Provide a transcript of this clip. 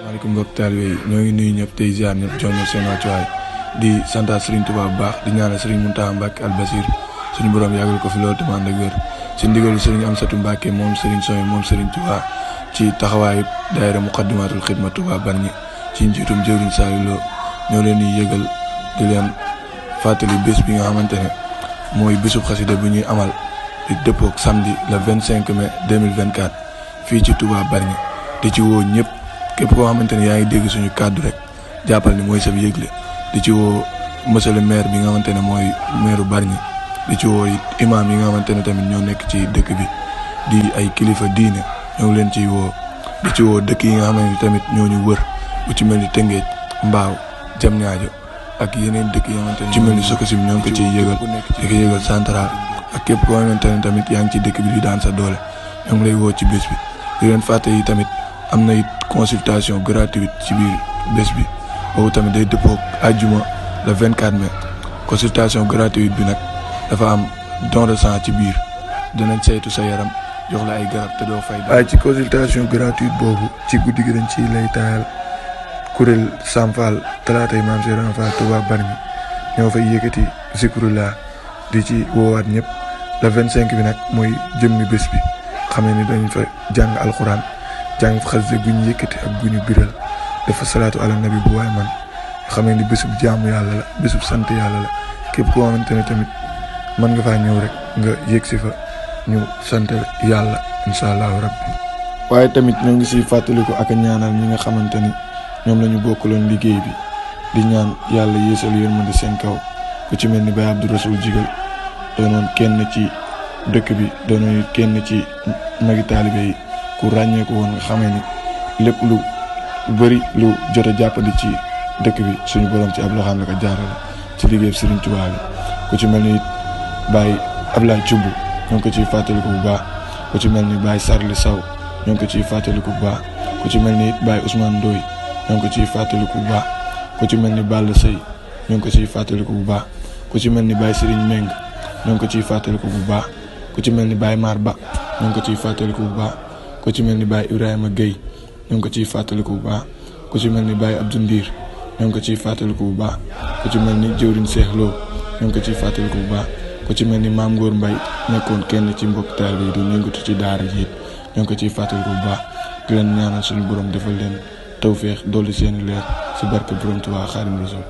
maaleykum mbokk taalibe yi ñoo ngi nuyu ñëpp tey ziar ñëpp jox ñu seen wàccuwaay di santaat Serigne Touba bu baax di ñaanal Serigne Mountakha Mbacké Al Bassir suñu borom yàggal ko fi loolu te mu ànd ak wér ci ndigalu Serigne Amsatou Mbacké moom Serigne Soy moom Serigne Touba ci taxawaayu daayira Muqaddimatul Xidma Touba Bargny ci njiitum jëwriñ Saliou Lo ñoo leen di yëgal di leen fàttali bés bi nga xamante ne mooy bésub xasida bu ñuy amal di dëppook samedi le 25 mai 2024 fii ci Touba Bargny di ci woo ñëpp képp koo xamante ne yaa ngi dégg suñu kàddu rek jàppal ni mooy sab yëgle di ci woo monsieur le maire bi nga xamante ne mooy maire Bargny di ci woo imam yi nga xamante ne tamit ñoo nekk ci dëkk bi di ay kilifa diine ñoo ngi leen ciy woo di ci woo dëkk yi nga xamante ne tamit ñoo ñu wër bu ci mel ni Tëngéej Mbaaw Diamniadio ak yeneen dëkk yi nga xamante ne ci mel ni Sococim ñoo ngi ko ciy yëgal di ko yëgal central ak képp koo xamante ne tamit yaa ngi ci dëkk bi di daan sa doole ñoo ngi lay woo ci bés bi di leen fàtte yi tamit am na it consultation gratuite ci biir bés bi boobu tamit day dëppoo àjjuma le 24 mai consultation gratuite bi nag dafa am don de sang ci biir dinañ saytu sa yaram jox la ay garab te doo fay. waaye ci consultation gratuite boobu ci guddi gi dañ ci lay taayal kuréel Sam Fall talaatay Maam Cheikh Ibra Fall Touba Bargny ñoo fay yëkkati zikrullah di ci woowaat ñëpp le 25 bi nag mooy jëmmi bés bi xam ne ni dañ fa jàng alxuraan. jàng fa xasida gu ñu yëkkati ak gu ñu biral dafa salaatu ala nabi bu waay man xam ne ni bésub jaamu yàlla la bésub sant yàlla la képp koo xamante ne tamit mën nga faa ñëw rek nga yëg si fa ñu sant yàlla incha allahu rabbi. waaye tamit ñoo ngi siy fàttaliku ak a ñaanal ñi nga xamante ni ñoom la ñu bokkaloon liggéey bi di ñaan yàlla yéesal yërmande seen kaw ku ci mel ni Baye Abdou Rasoul Jigal doonoon kenn ci dëkk bi doonoon kenn ci magi taalibe yi ku ràññeeku woon nga xamee ni lépp lu bëri lu jot a jàppandi ci dëkk bi suñu borom ci ab loxaam la ko jaarale ci liggéey Serigne Touba bi ku ci mel ni Baye Ablaye Thioub ñoo ngi ko ciy fàttaliku bu baax ku ci mel ni Baye Sarli Saw ñoo ngi ko ciy fàttaliku bu baax ku ci mel ni Baye Ousmane Ndoye ñoo ngi ko ciy fàttaliku bu baax ku ci mel ni Balla Sey ñoo ngi ko ciy fàttaliku bu baax ku ci mel ni Baye Serigne Meng ñoo ngi ko ciy fàttaliku bu baax ku ci mel ni Baye Mar Ba ñoo ngi ko ciy fàttaliku bu baax ku ci mel ni Baye Ibrahima Gueye ñoo ngi ko ciy fàttaliku bu baax ku ci mel ni Baye Abdou Ndiir ñoo ngi ko ciy fàttaliku bu baax ku ci mel ni Jëwriñ Seex Lo ñoo ngi ko ciy fàttaliku bu baax ku ci mel ni Maam Ngor Mbaye nekkoon kenn ci mbokk taal bi doon yëngatu ci daara ji ñoo ngi ko ciy fàttaliku bu baax di leen ñaanal suñu borom defal leen tawféex dolli seeni leer ci barke Borom Tuubaa Xaadimu Rasuul